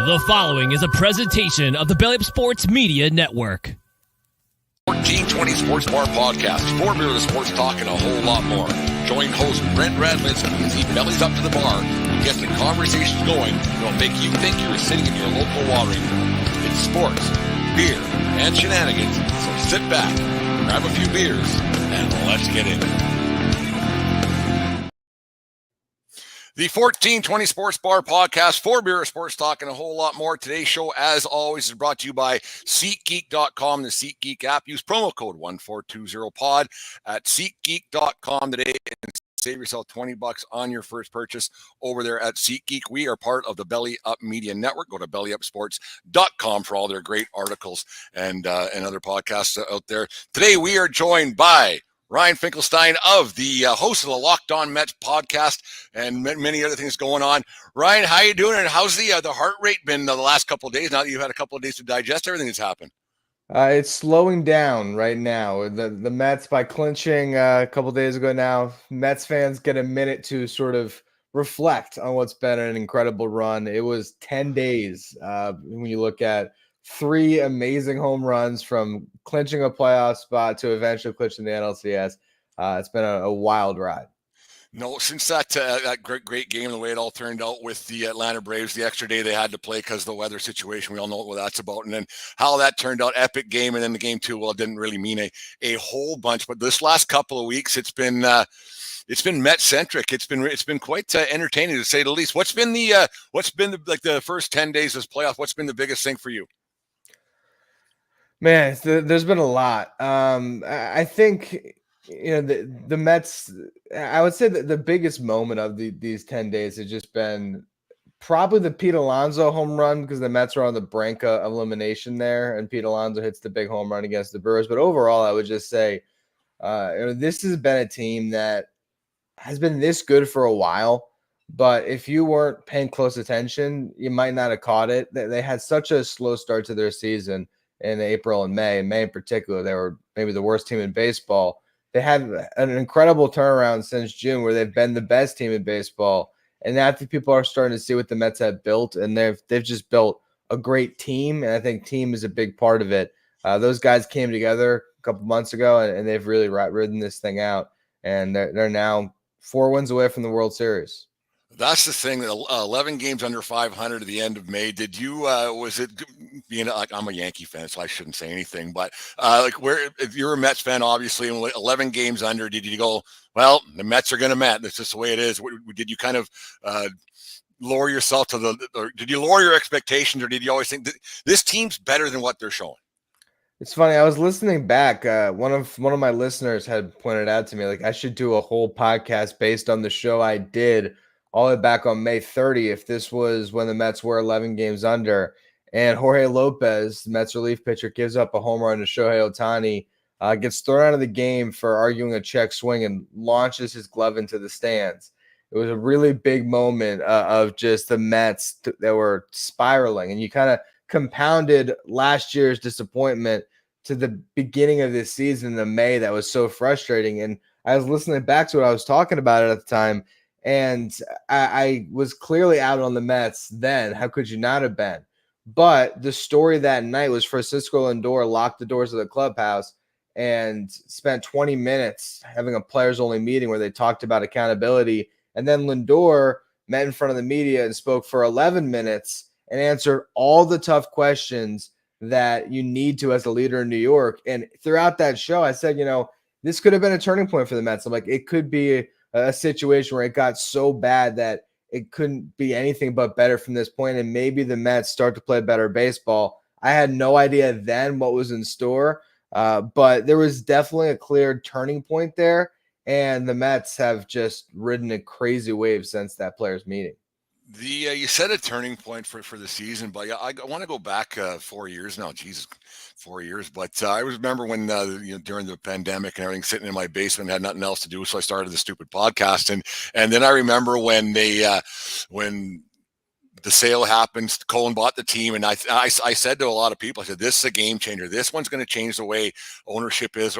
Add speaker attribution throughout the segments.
Speaker 1: The following is a presentation of the Belly Up Sports Media Network.
Speaker 2: 1420 Sports Bar Podcast, for beer, the sports talk, and a whole lot more. Join host Brent Radlinsky as he bellies up to the bar and gets the conversations going that'll make you think you're sitting in your local watering hole. It's sports, beer, and shenanigans, so sit back, grab a few beers, and let's get in. The 1420 Sports Bar Podcast, for beer, sports talk, and a whole lot more. Today's show, as always, is brought to you by SeatGeek.com, the SeatGeek app. Use promo code 1420pod at SeatGeek.com today and save yourself $20 on your first purchase over there at SeatGeek. We are part of the Belly Up Media Network. Go to bellyupsports.com for all their great articles and other podcasts out there. Today, we are joined by Ryan Finkelstein, of the host of the Locked On Mets podcast, and many other things going on. Ryan, how you doing? And how's the heart rate been the last couple of days? Now that you've had a couple of days to digest everything that's happened.
Speaker 3: It's slowing down right now. The Mets, by clinching a couple of days ago now, Mets fans get a minute to sort of reflect on what's been an incredible run. It was 10 days when you look at 3 amazing home runs from clinching a playoff spot to eventually clinching the NLCS. It's been a wild ride.
Speaker 2: No, since that great game, the way it all turned out with the Atlanta Braves, the extra day they had to play because of the weather situation, we all know what that's about. And then how that turned out, epic game. And then the game 2, well, it didn't really mean a whole bunch. But this last couple of weeks, it's been Met centric. It's been quite entertaining, to say the least. What's been the first 10 days of this playoff? What's been the biggest thing for you?
Speaker 3: Man, there's been a lot. I think, the Mets, I would say that the biggest moment of these 10 days has just been probably the Pete Alonso home run, because the Mets are on the brink of elimination there, and Pete Alonso hits the big home run against the Brewers. But overall, I would just say this has been a team that has been this good for a while. But if you weren't paying close attention, you might not have caught it. They had such a slow start to their season in April and May. In May in particular, they were maybe the worst team in baseball. They had an incredible turnaround since June, where they've been the best team in baseball. And now I think people are starting to see what the Mets have built, and they've just built a great team. And I think team is a big part of it. Those guys came together a couple months ago, and they've really ridden this thing out. And they're now 4 wins away from the World Series.
Speaker 2: That's the thing. 11 games under 500 at the end of May. Did you? Was it? Like, I'm a Yankee fan, so I shouldn't say anything. But if you're a Mets fan, obviously, 11 games under, did you go, well, the Mets are going to Met? That's just the way it is. Did you kind of lower yourself or did you lower your expectations, or did you always think that this team's better than what they're showing?
Speaker 3: It's funny. I was listening back. One of my listeners had pointed out to me, like, I should do a whole podcast based on the show I did all the way back on May 30th. This was when the Mets were 11 games under, and Jorge Lopez, the Mets relief pitcher, gives up a home run to Shohei Ohtani, gets thrown out of the game for arguing a check swing, and launches his glove into the stands. It was a really big moment of just the Mets that were spiraling, and you kind of compounded last year's disappointment to the beginning of this season in May. That was so frustrating. And I was listening back to what I was talking about it at the time, and I was clearly out on the Mets then. How could you not have been? But the story that night was Francisco Lindor locked the doors of the clubhouse and spent 20 minutes having a players-only meeting where they talked about accountability. And then Lindor met in front of the media and spoke for 11 minutes and answered all the tough questions that you need to as a leader in New York. And throughout that show, I said, this could have been a turning point for the Mets. I'm like, it could be a situation where it got so bad that it couldn't be anything but better from this point, and maybe the Mets start to play better baseball. I had no idea then what was in store, but there was definitely a clear turning point there, and the Mets have just ridden a crazy wave since that players' meeting.
Speaker 2: You said a turning point for the season, but I want to go back 4 years now. Jesus, 4 years. But I remember when during the pandemic and everything, sitting in my basement, had nothing else to do, so I started the stupid podcast. And then I remember when when the sale happens, Cohen bought the team, and I said to a lot of people, I said, this is a game changer. This one's going to change the way ownership is,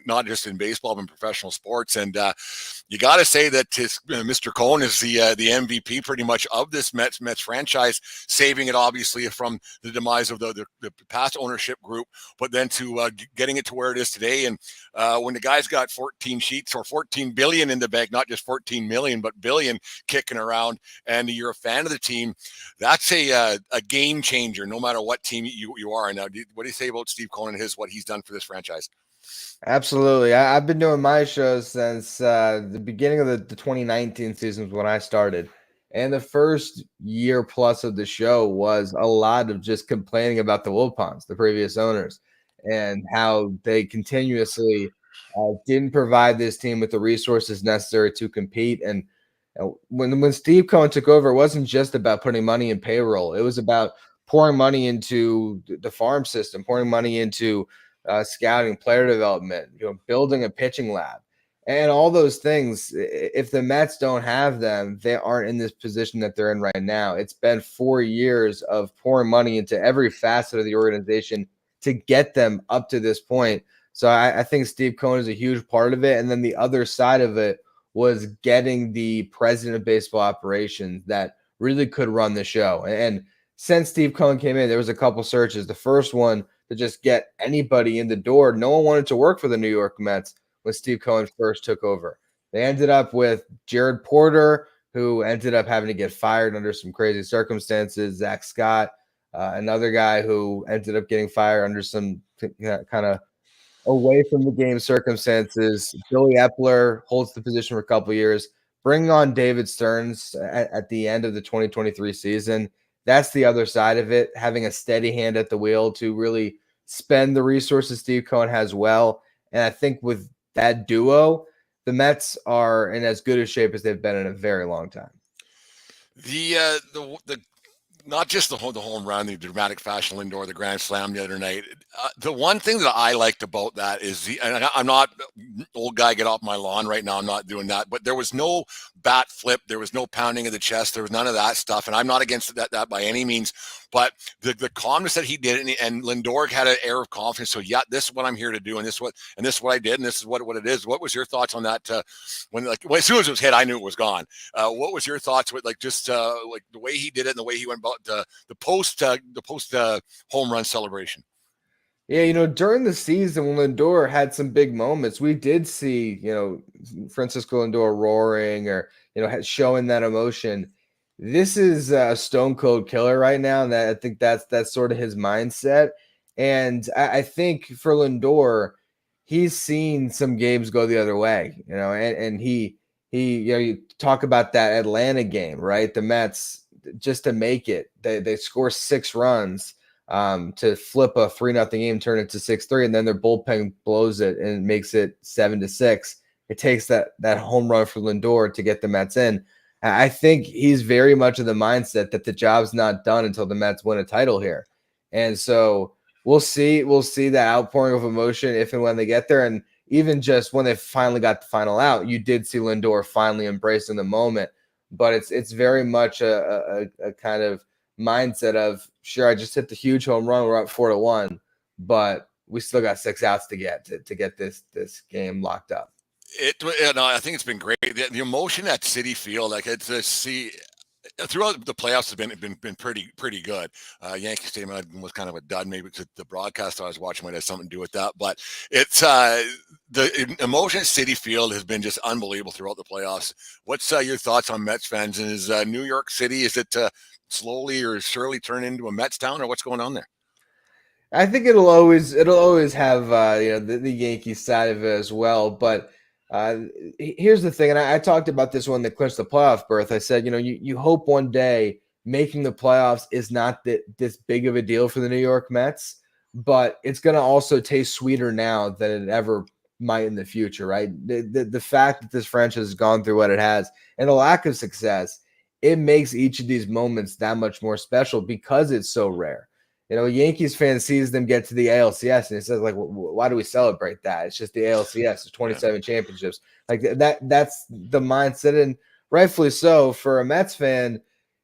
Speaker 2: not just in baseball, but in professional sports. And you got to say that Mr. Cohen is the MVP pretty much of this Mets franchise, saving it obviously from the demise of the past ownership group, but then to getting it to where it is today. And when the guy's got 14 sheets or 14 billion in the bank, not just 14 million, but billion kicking around, and you're a fan of the team, that's a game changer, no matter what team you are. Now, what do you say about Steve Cohen and what he's done for this franchise?
Speaker 3: Absolutely. I've been doing my shows since the beginning of the 2019 season when I started. And the first year plus of the show was a lot of just complaining about the Wilpons, the previous owners, and how they continuously didn't provide this team with the resources necessary to compete. And when Steve Cohen took over, it wasn't just about putting money in payroll. It was about pouring money into the farm system, pouring money into scouting, player development, building a pitching lab, and all those things. If the Mets don't have them, they aren't in this position that they're in right now. It's been 4 years of pouring money into every facet of the organization to get them up to this point. So I think Steve Cohen is a huge part of it. And then the other side of it was getting the president of baseball operations that really could run the show. And since Steve Cohen came in, there was a couple searches. The first one to just get anybody in the door. No one wanted to work for the New York Mets when Steve Cohen first took over. They ended up with Jared Porter, who ended up having to get fired under some crazy circumstances. Zach Scott, another guy who ended up getting fired under some kind of away from the game circumstances. Billy Epler holds the position for a couple years. Bringing on David Stearns at the end of the 2023 season. That's the other side of it, having a steady hand at the wheel to really spend the resources Steve Cohen has well. And I think with that duo, the Mets are in as good a shape as they've been in a very long time.
Speaker 2: The not just the home run, the dramatic fashion Lindor, the grand slam the other night. The one thing that I liked about that is and I'm not old guy, get off my lawn right now. I'm not doing that, but there was no bat flip. There was no pounding of the chest. There was none of that stuff. And I'm not against that by any means, but the calmness that he did, and Lindor had an air of confidence. So yeah, this is what I'm here to do. And this is what I did. And this is what it is. What was your thoughts on that? When as soon as it was hit, I knew it was gone. What was your thoughts with like the way he did it and the way he went about the post home run celebration?
Speaker 3: Yeah, during the season when Lindor had some big moments, we did see, Francisco Lindor roaring or, showing that emotion. This is a stone cold killer right now. And I think that's sort of his mindset. And I think for Lindor, he's seen some games go the other way, and he, you talk about that Atlanta game, right? The Mets, just to make it, they score 6 runs to flip a 3-0 game, turn it to 6-3, and then their bullpen blows it and makes it 7-6. It takes that home run for Lindor to get the Mets in. I think he's very much of the mindset that the job's not done until the Mets win a title here. And so we'll see that outpouring of emotion if and when they get there. And even just when they finally got the final out, you did see Lindor finally embracing the moment. But it's very much a kind of mindset of, sure, I just hit the huge home run, we're up 4-1, but we still got 6 outs to get this game locked up.
Speaker 2: I think it's been great. The emotion at Citi Field, like it's throughout the playoffs has been pretty good. Yankee Stadium was kind of a dud. Maybe it's the broadcast I was watching might have something to do with that. But it's the emotion at Citi Field has been just unbelievable throughout the playoffs. What's your thoughts on Mets fans? And is New York City, is it slowly or surely turn into a Mets town, or what's going on there?
Speaker 3: I think it'll always have the Yankees side of it as well. But here's the thing, and I talked about this when they clinched the playoff berth. I said, you hope one day making the playoffs is not this big of a deal for the New York Mets, but it's going to also taste sweeter now than it ever might in the future, right? The fact that this franchise has gone through what it has and a lack of success, it makes each of these moments that much more special because it's so rare. A Yankees fan sees them get to the ALCS and it says, like, why do we celebrate that? It's just the ALCS, the 27 championships. Like that's the mindset, and rightfully so. For a Mets fan,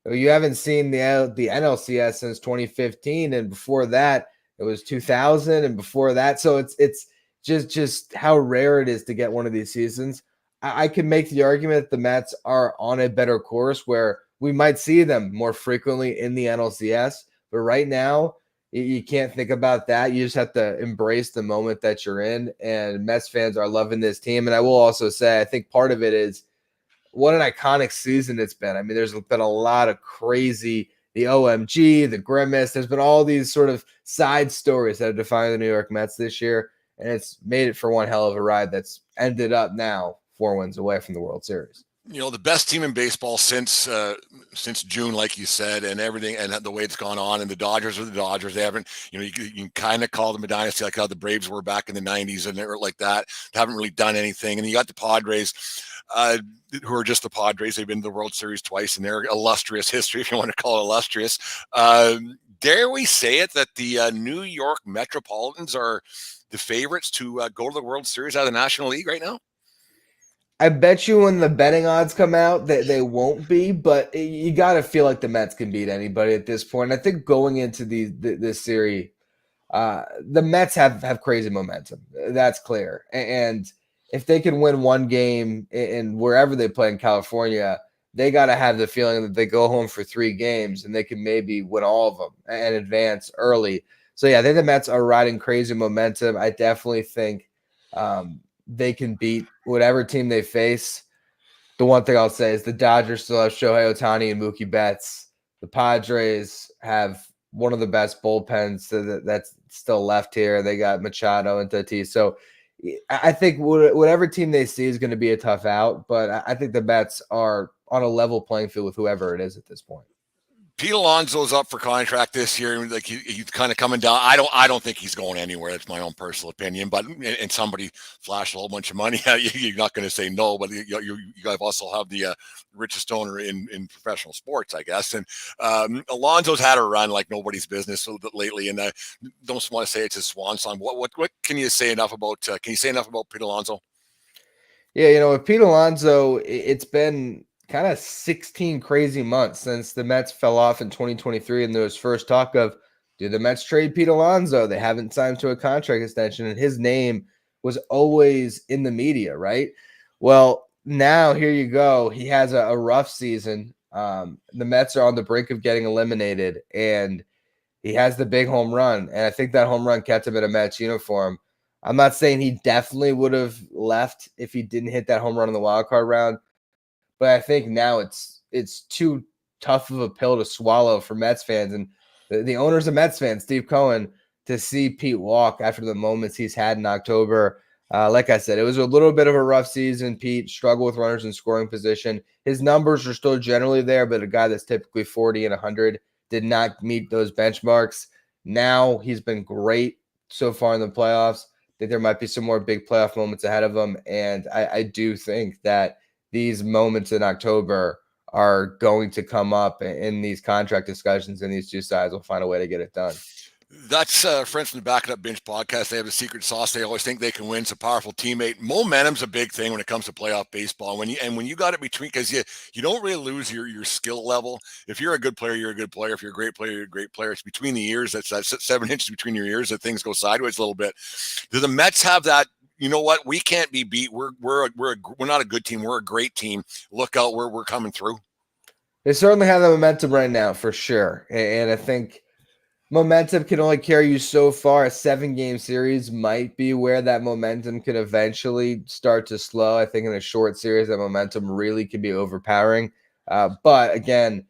Speaker 3: you haven't seen the NLCS since 2015, and before that it was 2000, and before that. So it's just how rare it is to get one of these seasons. I can make the argument that the Mets are on a better course where we might see them more frequently in the NLCS. But right now, you can't think about that. You just have to embrace the moment that you're in. And Mets fans are loving this team. And I will also say, I think part of it is what an iconic season it's been. I mean, there's been a lot of crazy, the OMG, the Grimace. There's been all these sort of side stories that have defined the New York Mets this year. And it's made it for one hell of a ride that's ended up now 4 wins away from the World Series.
Speaker 2: You know, the best team in baseball since June, like you said, and everything, and the way it's gone on. And the Dodgers are the Dodgers. They haven't, you know, you can kind of call them a dynasty, like how the Braves were back in the '90s, and they were like that. They haven't really done anything. And you got the Padres, who are just the Padres. They've been to the World Series twice in their illustrious history, if you want to call it illustrious. Dare we say it that the New York Metropolitans are the favorites to go to the World Series out of the National League right now?
Speaker 3: I bet you when the betting odds come out that they won't be, but you got to feel like the Mets can beat anybody at this point. I think going into this series, the Mets have crazy momentum. That's clear. And if they can win one game in wherever they play in California, they got to have the feeling that they go home for 3 games and they can maybe win all of them and advance early. So, yeah, I think the Mets are riding crazy momentum. I definitely think they can beat whatever team they face. The one thing I'll say is the Dodgers still have Shohei Ohtani and Mookie Betts. The Padres have one of the best bullpens that's still left here. They got Machado and Tatis. So I think whatever team they see is going to be a tough out, but I think the Mets are on a level playing field with whoever it is at this point.
Speaker 2: Pete Alonso's up for contract this year. Like he's kind of coming down. I don't think he's going anywhere. That's my own personal opinion. But and somebody flashed a whole bunch of money. You're not going to say no. But you guys also have the richest owner in professional sports, I guess. And Alonso's had a run like nobody's business lately. And I don't want to say it's his swan song. What can you say enough about? Can you say enough about Pete Alonso?
Speaker 3: Yeah, with Pete Alonso, it's been kind of 16 crazy months since the Mets fell off in 2023. And there was first talk of, do the Mets trade Pete Alonso? They haven't signed to a contract extension, and his name was always in the media, right? Well, now here you go. He has a rough season. The Mets are on the brink of getting eliminated, and he has the big home run. And I think that home run kept him in a Mets uniform. I'm not saying he definitely would have left if he didn't hit that home run in the wild card round, but I think now it's too tough of a pill to swallow for Mets fans. And the owner's a Mets fan, Steve Cohen, to see Pete walk after the moments he's had in October. Like I said, it was a little bit of a rough season. Pete struggled with runners in scoring position. His numbers are still generally there, but a guy that's typically 40 and 100 did not meet those benchmarks. Now he's been great so far in the playoffs. I think there might be some more big playoff moments ahead of him. And I do think that these moments in October are going to come up in these contract discussions, and these two sides will find a way to get it done.
Speaker 2: That's friends from the Back It Up Binge podcast. They have a secret sauce. They always think they can win. It's a powerful teammate. Momentum's a big thing when it comes to playoff baseball. When you got it between, because you don't really lose your skill level. If you're a good player, you're a good player. If you're a great player, you're a great player. It's between the ears. That's 7 inches between your ears that things go sideways a little bit. Do the Mets have that? You know what? We can't be beat. We're not a good team. We're a great team. Look out, we're coming through.
Speaker 3: They certainly have the momentum right now for sure, and I think momentum can only carry you so far. A 7-game series might be where that momentum can eventually start to slow. I think in a short series, that momentum really can be overpowering. But again,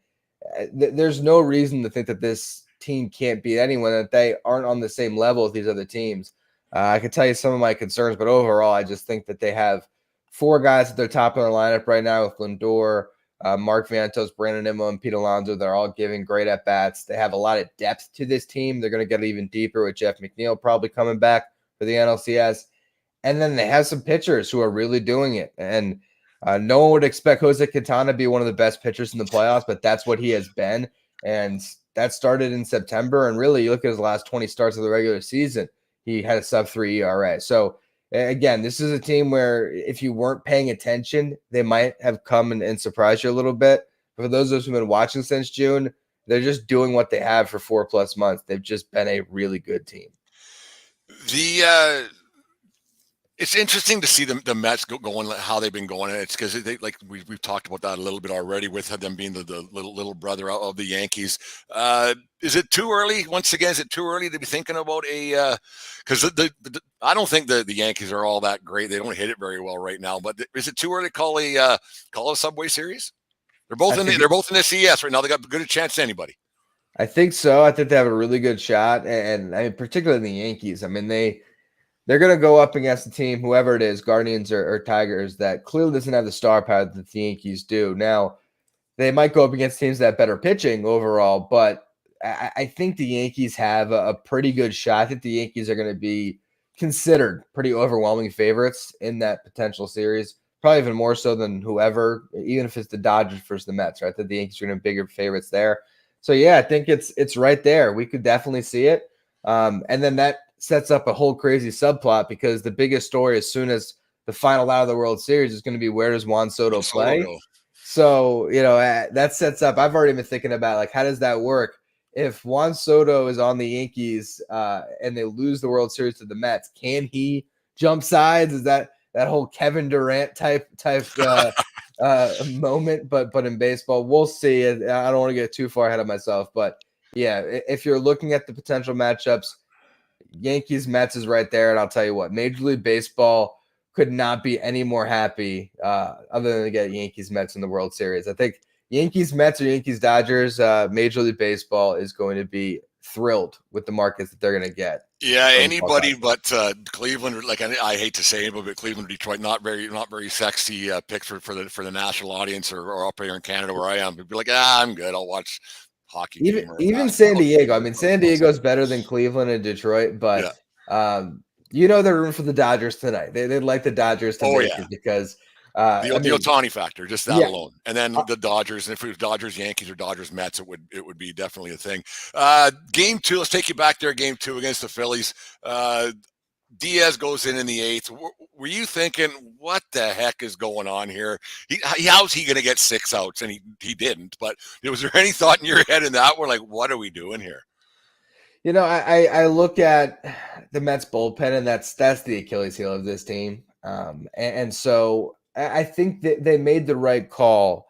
Speaker 3: there's no reason to think that this team can't beat anyone, that they aren't on the same level as these other teams. I can tell you some of my concerns, but overall, I just think that they have 4 guys at their top of their lineup right now with Lindor, Mark Vientos, Brandon Nimmo, and Pete Alonso. They're all giving great at-bats. They have a lot of depth to this team. They're going to get even deeper with Jeff McNeil probably coming back for the NLCS. And then they have some pitchers who are really doing it. And no one would expect Jose Quintana to be one of the best pitchers in the playoffs, but that's what he has been. And that started in September. And really, you look at his last 20 starts of the regular season, he had a sub-3 ERA. So, again, this is a team where if you weren't paying attention, they might have come and surprised you a little bit. But for those of us who've been watching since June, they're just doing what they have for 4+ months. They've just been a really good team.
Speaker 2: It's interesting to see the Mets going how they've been going. It's because they like we've talked about that a little bit already with them being the little brother of the Yankees. Is it too early? Once again, is it too early to be thinking about a? Because I don't think the Yankees are all that great. They don't hit it very well right now. But is it too early to call a Subway Series? They're both in the CS right now. They got as good a chance as anybody.
Speaker 3: I think so. I think they have a really good shot, and I mean, particularly the Yankees. I mean, they're going to go up against a team, whoever it is, Guardians or Tigers, that clearly doesn't have the star power that the Yankees do. Now, they might go up against teams that have better pitching overall, but I think the Yankees have a pretty good shot. I think the Yankees are going to be considered pretty overwhelming favorites in that potential series, probably even more so than whoever, even if it's the Dodgers versus the Mets, right? That the Yankees are going to be bigger favorites there. So, yeah, I think it's right there. We could definitely see it. And then that sets up a whole crazy subplot because the biggest story as soon as the final out of the World Series is going to be where does Juan Soto play? Go. So, that sets up. I've already been thinking about how does that work? If Juan Soto is on the Yankees and they lose the World Series to the Mets, can he jump sides? Is that whole Kevin Durant type moment? But in baseball, we'll see. I don't want to get too far ahead of myself, but yeah, if you're looking at the potential matchups, Yankees Mets is right there, and I'll tell you what, Major League Baseball could not be any more happy other than to get Yankees Mets in the World Series. I think Yankees Mets or Yankees Dodgers, Major League Baseball is going to be thrilled with the markets that they're going to get.
Speaker 2: Yeah, anybody but Cleveland. Like I hate to say it, but Cleveland, Detroit, not very sexy picks for the national audience or up here in Canada where I am. They'd be like, I'm good. I'll watch hockey.
Speaker 3: Even San Diego. I mean, San Diego's better than Cleveland and Detroit, but they're rooting for the Dodgers tonight. They'd like the Dodgers to make it because
Speaker 2: the Ohtani factor, just that alone, and then the Dodgers. And if it was Dodgers Yankees or Dodgers Mets, it would be definitely a thing. Game 2, let's take you back there. Game 2 against the Phillies. Diaz goes in the 8th. Were you thinking, what the heck is going on here? How's he going to get 6 outs? And he didn't. But was there any thought in your head in that one, like, what are we doing here?
Speaker 3: I look at the Mets bullpen, and that's the Achilles heel of this team. And so I think that they made the right call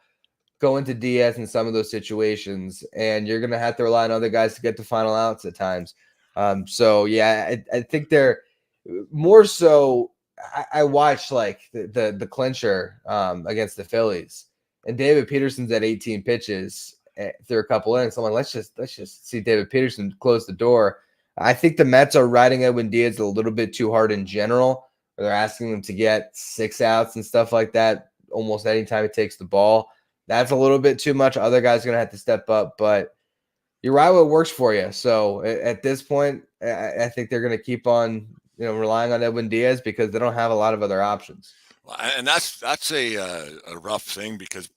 Speaker 3: going to Diaz in some of those situations, and you're going to have to rely on other guys to get the final outs at times. I think they're more so. I watched the clincher against the Phillies, and David Peterson's at 18 pitches through a couple innings. I'm like, let's just see David Peterson close the door. I think the Mets are riding Edwin Diaz a little bit too hard in general. They're asking them to get 6 outs and stuff like that almost anytime it takes the ball. That's a little bit too much. Other guys are going to have to step up, but you're right, what works for you. So at this point, I think they're going to keep on relying on Edwin Diaz because they don't have a lot of other options.
Speaker 2: And that's a rough thing because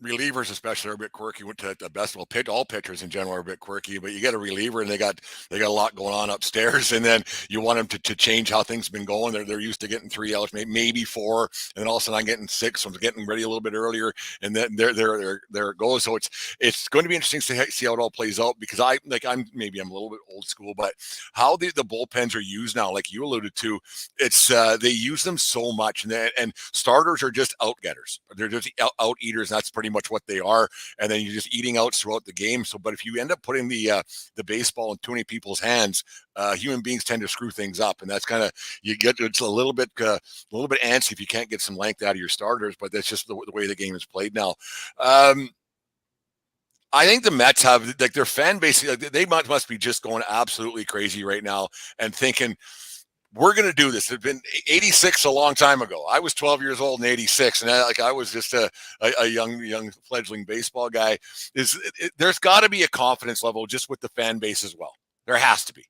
Speaker 2: relievers especially are a bit quirky. Went to the best. Well, all pitchers in general are a bit quirky, but you get a reliever and they got a lot going on upstairs, and then you want them to change how things have been going. They're used to getting 3 outs, maybe 4, and then all of a sudden I'm getting 6. So I'm getting ready a little bit earlier, and then there it goes. So it's going to be interesting to see how it all plays out because I'm a little bit old school, but how the bullpens are used now, like you alluded to, it's they use them so much, and starters are just out getters. They're just out eaters, and that's pretty much what they are, and then you're just eating outs throughout the game. So, but if you end up putting the baseball in too many people's hands, human beings tend to screw things up, and that's kind of it's a little bit antsy if you can't get some length out of your starters. But that's just the way the game is played now. I think the Mets have their fan base. They must be just going absolutely crazy right now and thinking, we're going to do this. It's been 86 a long time ago. I was 12 years old in 86, and I was just a young fledgling baseball guy. There's got to be a confidence level just with the fan base as well. There has to be.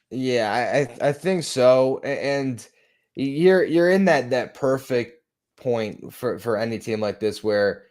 Speaker 3: Yeah, I think so. And you're in that perfect point for any team like this where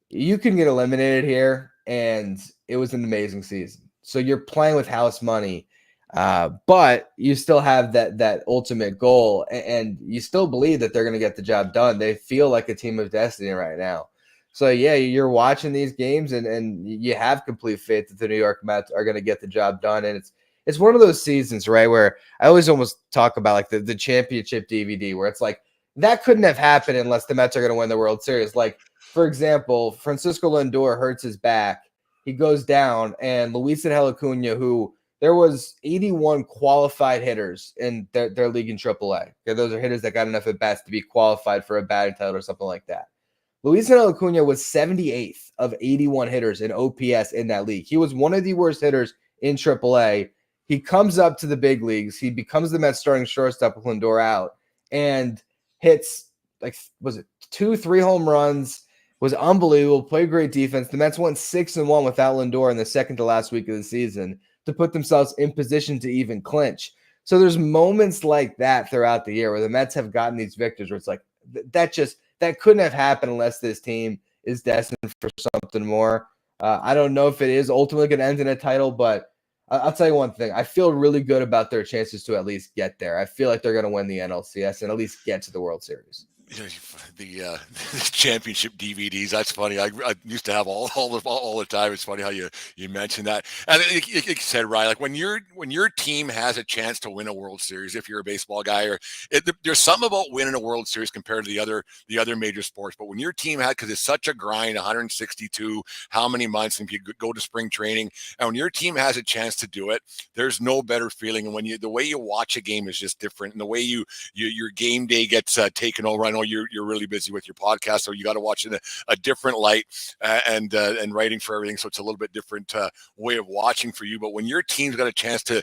Speaker 3: you can get eliminated here, and it was an amazing season. So you're playing with house money. But you still have that ultimate goal, and you still believe that they're going to get the job done. They feel like a team of destiny right now. So, yeah, you're watching these games, and you have complete faith that the New York Mets are going to get the job done. And it's one of those seasons, right, where I always almost talk about like the championship DVD, where it's like that couldn't have happened unless the Mets are going to win the World Series. Like, for example, Francisco Lindor hurts his back, he goes down, and Luis Angel Acuna, who there was 81 qualified hitters in their league in AAA. Okay, those are hitters that got enough at bats to be qualified for a batting title or something like that. Luis Angel Acuna was 78th of 81 hitters in OPS in that league. He was one of the worst hitters in AAA. He comes up to the big leagues. He becomes the Mets starting shortstop with Lindor out and hits, like, was it 2-3 home runs, was unbelievable, played great defense. The Mets went 6-1 without Lindor in the second to last week of the season to put themselves in position to even clinch. So there's moments like that throughout the year where the Mets have gotten these victories where it's like, that couldn't have happened unless this team is destined for something more. I don't know if it is ultimately going to end in a title, but I'll tell you one thing. I feel really good about their chances to at least get there. I feel like they're going to win the NLCS and at least get to the World Series.
Speaker 2: The championship DVDs. That's funny. I used to have all the time. It's funny how you mentioned that. And like you said, right, like when your team has a chance to win a World Series, if you're a baseball guy, or there's something about winning a World Series compared to the other major sports. But when your team had, because it's such a grind, 162, how many months, and you go to spring training, and when your team has a chance to do it, there's no better feeling. And when the way you watch a game is just different, and the way your game day gets taken over. I know you're really busy with your podcast, so you got to watch it in a different light and writing for everything. So it's a little bit different way of watching for you. But when your team's got a chance to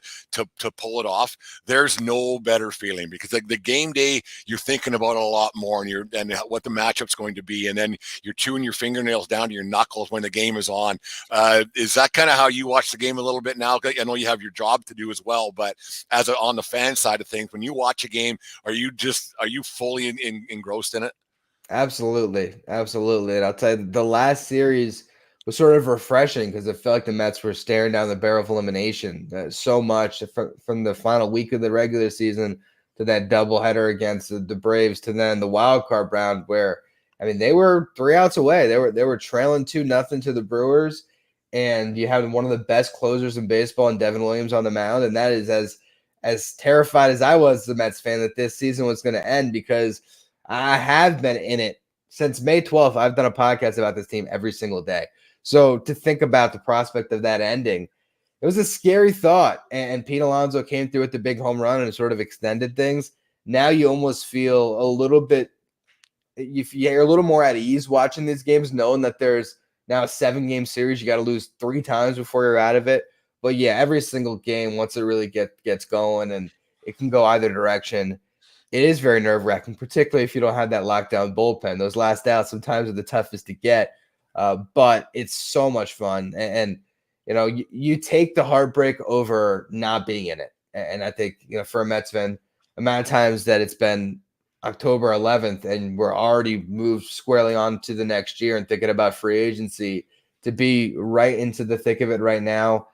Speaker 2: pull it off, there's no better feeling, because the game day, you're thinking about it a lot more, and what the matchup's going to be, and then you're chewing your fingernails down to your knuckles when the game is on. Is that kind of how you watch the game a little bit now? I know you have your job to do as well, but on the fan side of things, when you watch a game, are you fully engrossed in it?
Speaker 3: Absolutely. Absolutely. And I'll tell you, the last series was sort of refreshing because it felt like the Mets were staring down the barrel of elimination so much from the final week of the regular season to that doubleheader against the Braves to then the wild card round where, I mean, they were 3 outs away. They were trailing 2-0 to the Brewers, and you have one of the best closers in baseball in Devin Williams on the mound. And that is as terrified as I was as a Mets fan that this season was going to end, because I have been in it since May 12th. I've done a podcast about this team every single day. So to think about the prospect of that ending, it was a scary thought. And Pete Alonso came through with the big home run and sort of extended things. Now you almost feel a little bit, you're a little more at ease watching these games, knowing that there's now a 7-game series. You got to lose 3 times before you're out of it. But yeah, every single game, once it really gets going, and it can go either direction, it is very nerve-wracking, particularly if you don't have that lockdown bullpen. Those last outs sometimes are the toughest to get, but it's so much fun. And you know, you take the heartbreak over not being in it. And I think, you know, for a Mets fan, the amount of times that it's been October 11th and we're already moved squarely on to the next year and thinking about free agency, to be right into the thick of it right now,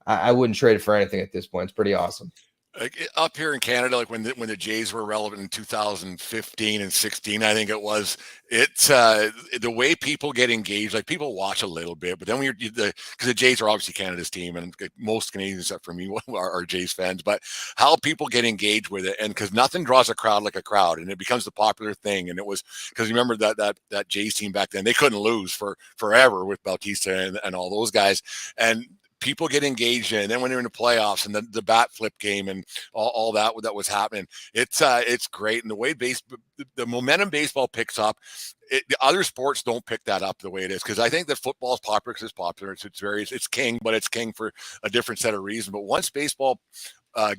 Speaker 3: I wouldn't trade it for anything at this point. It's pretty awesome.
Speaker 2: Like up here in Canada, like when the Jays were relevant in 2015 and 16, I think it was. It's the way people get engaged. Like people watch a little bit, but then when because the Jays are obviously Canada's team, and most Canadians, except for me, are Jays fans. But how people get engaged with it, and because nothing draws a crowd like a crowd, and it becomes the popular thing. And it was because you remember that Jays team back then, they couldn't lose for forever with Bautista and all those guys, and people get engaged in it. And then when they're in the playoffs and the bat flip game and all that was happening, it's great. And the way the momentum baseball picks up, the other sports don't pick that up the way it is, because I think that football is popular because it's popular. It's king, but it's king for a different set of reasons. But once baseball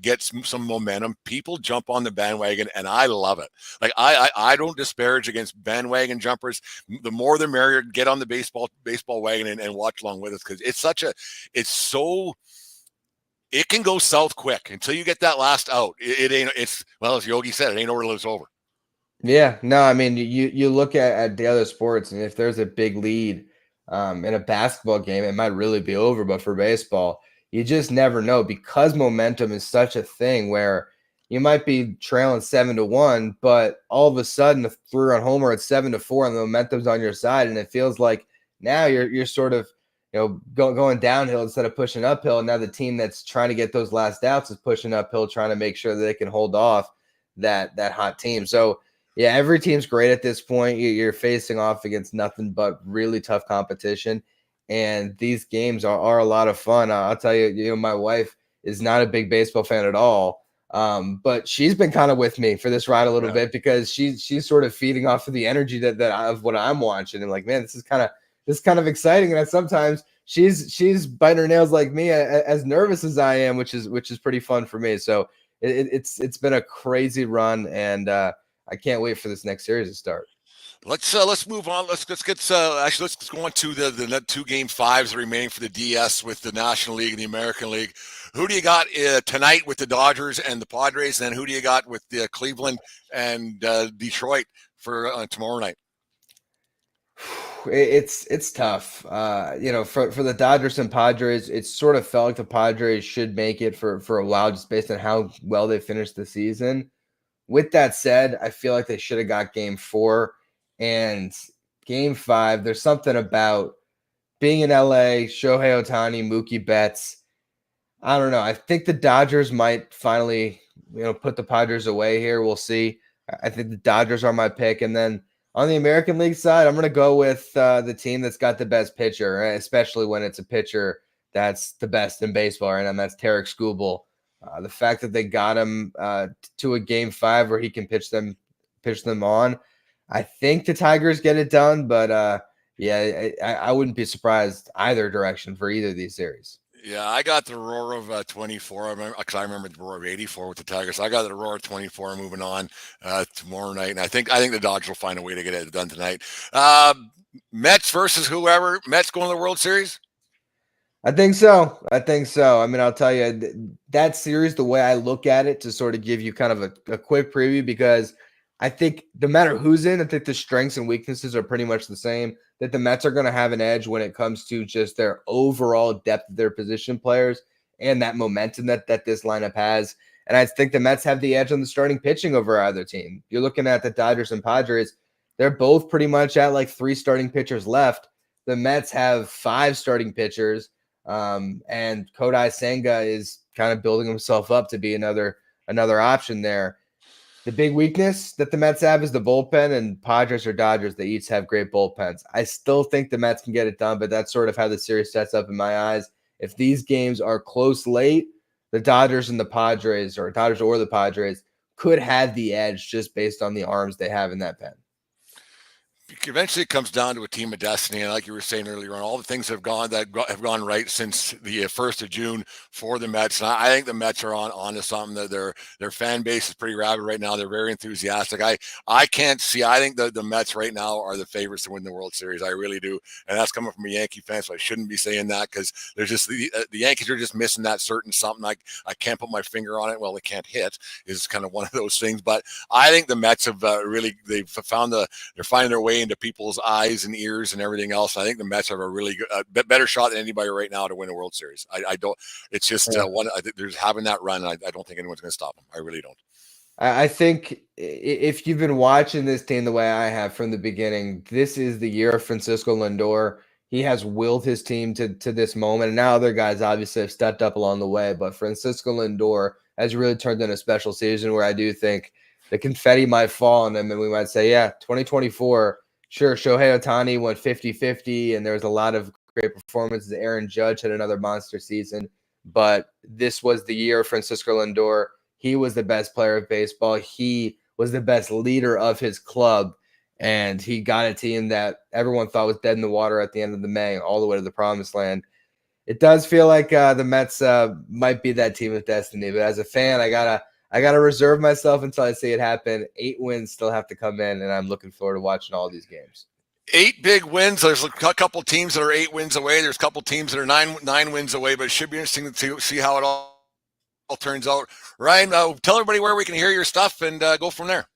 Speaker 2: gets some momentum, people jump on the bandwagon, and I love it. Like I don't disparage against bandwagon jumpers. The more the merrier. Get on the baseball wagon and watch along with us, because it can go south quick until you get that last out. As Yogi said, it ain't over till it's over.
Speaker 3: Yeah, no, I mean, you look at the other sports, and if there's a big lead in a basketball game, it might really be over. But for baseball, you just never know, because momentum is such a thing where you might be trailing 7-1, but all of a sudden a 3-run homer at 7-4, and the momentum's on your side, and it feels like now you're sort of going downhill instead of pushing uphill. And now the team that's trying to get those last outs is pushing uphill, trying to make sure that they can hold off that hot team. So yeah, every team's great at this point. You're facing off against nothing but really tough competition, and these games are a lot of fun. I'll tell you, my wife is not a big baseball fan at all, but she's been kind of with me for this ride a little bit because she's sort of feeding off of the energy that of what I'm watching, and like, man, this is kind of exciting. And sometimes she's biting her nails like me, as nervous as I am, which is pretty fun for me. So it's been a crazy run, and I can't wait for this next series to start.
Speaker 2: Let's move on. Let's go on to the 2 game 5s remaining for the DS with the National League and the American League. Who do you got tonight with the Dodgers and the Padres? And then who do you got with the Cleveland and Detroit for tomorrow night?
Speaker 3: It's tough. For the Dodgers and Padres, it sort of felt like the Padres should make it for a while, just based on how well they finished the season. With that said, I feel like they should have got game 4 and game 5. There's something about being in LA, Shohei Ohtani, Mookie Betts. I don't know. I think the Dodgers might finally, put the Padres away here. We'll see. I think the Dodgers are my pick. And then on the American League side, I'm going to go with the team that's got the best pitcher, especially when it's a pitcher that's the best in baseball, right? And that's Tarek Skubal. The fact that they got him to a game 5 where he can pitch them on, I think the Tigers get it done. But I wouldn't be surprised either direction for either of these series.
Speaker 2: Yeah, I got the roar of 24. I remember the roar of 84 with the Tigers. I got the roar of 24 moving on tomorrow night, and I think the Dodgers will find a way to get it done tonight. Mets versus whoever. Mets going to the World Series.
Speaker 3: I think so. I mean, I'll tell you that series, the way I look at it, to sort of give you kind of a quick preview, because I think no matter who's in, I think the strengths and weaknesses are pretty much the same. That the Mets are going to have an edge when it comes to just their overall depth of their position players and that momentum that this lineup has. And I think the Mets have the edge on the starting pitching over either team. You're looking at the Dodgers and Padres. They're both pretty much at like 3 starting pitchers left. The Mets have 5 starting pitchers. And Kodai Senga is kind of building himself up to be another option there. The big weakness that the Mets have is the bullpen, and Padres or Dodgers, they each have great bullpens. I still think the Mets can get it done, but that's sort of how the series sets up in my eyes. If these games are close late, the Dodgers and the Padres, or Dodgers or the Padres, could have the edge just based on the arms they have in that pen.
Speaker 2: Eventually it comes down to a team of destiny, and like you were saying earlier on, all the things have gone right since the 1st of June for the Mets. And I think the Mets are on to something. That their fan base is pretty rabid right now. They're very enthusiastic. I can't see. I think the Mets right now are the favorites to win the World Series. I really do, and that's coming from a Yankee fan, so I shouldn't be saying that, because there's just the Yankees are just missing that certain something. I can't put my finger on it. Well, they can't hit is kind of one of those things. But I think the Mets have they're finding their way into people's eyes and ears and everything else. I think the Mets have a really good, better shot than anybody right now to win a World Series. I don't. It's just one. I think there's having that run. I don't think anyone's going to stop them. I really don't.
Speaker 3: I think if you've been watching this team the way I have from the beginning, this is the year of Francisco Lindor. He has willed his team to this moment, and now other guys obviously have stepped up along the way. But Francisco Lindor has really turned in a special season where I do think the confetti might fall on him, and we might say, yeah, 2024. Sure, Shohei Ohtani went 50-50, and there was a lot of great performances. Aaron Judge had another monster season, but this was the year of Francisco Lindor. He was the best player of baseball. He was the best leader of his club, and he got a team that everyone thought was dead in the water at the end of the May, all the way to the promised land. It does feel like the Mets might be that team of destiny, but as a fan, I gotta reserve myself until I see it happen. 8 wins still have to come in, and I'm looking forward to watching all these games.
Speaker 2: 8 big wins. There's a couple teams that are 8 wins away. There's a couple teams that are nine wins away, but it should be interesting to see how it all turns out. Ryan, tell everybody where we can hear your stuff and go from there.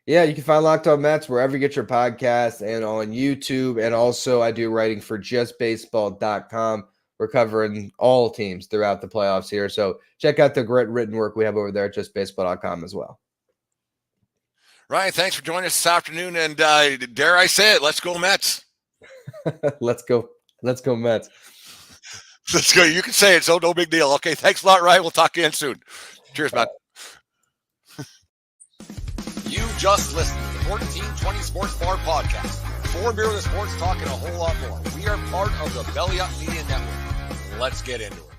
Speaker 3: Yeah, you can find Locked On Mets wherever you get your podcasts and on YouTube. And also I do writing for justbaseball.com. We're covering all teams throughout the playoffs here. So check out the great written work we have over there at justbaseball.com as well.
Speaker 2: Ryan, thanks for joining us this afternoon. And dare I say it, let's go Mets.
Speaker 3: Let's go. Let's go Mets.
Speaker 2: Let's go. You can say it, so no big deal. Okay, thanks a lot, Ryan. We'll talk again soon. Cheers, man. You just listened to the 1420 Sports Bar Podcast. 4 beer with sports talking a whole lot more. We are part of the Belly Up Media Network. Let's get into it.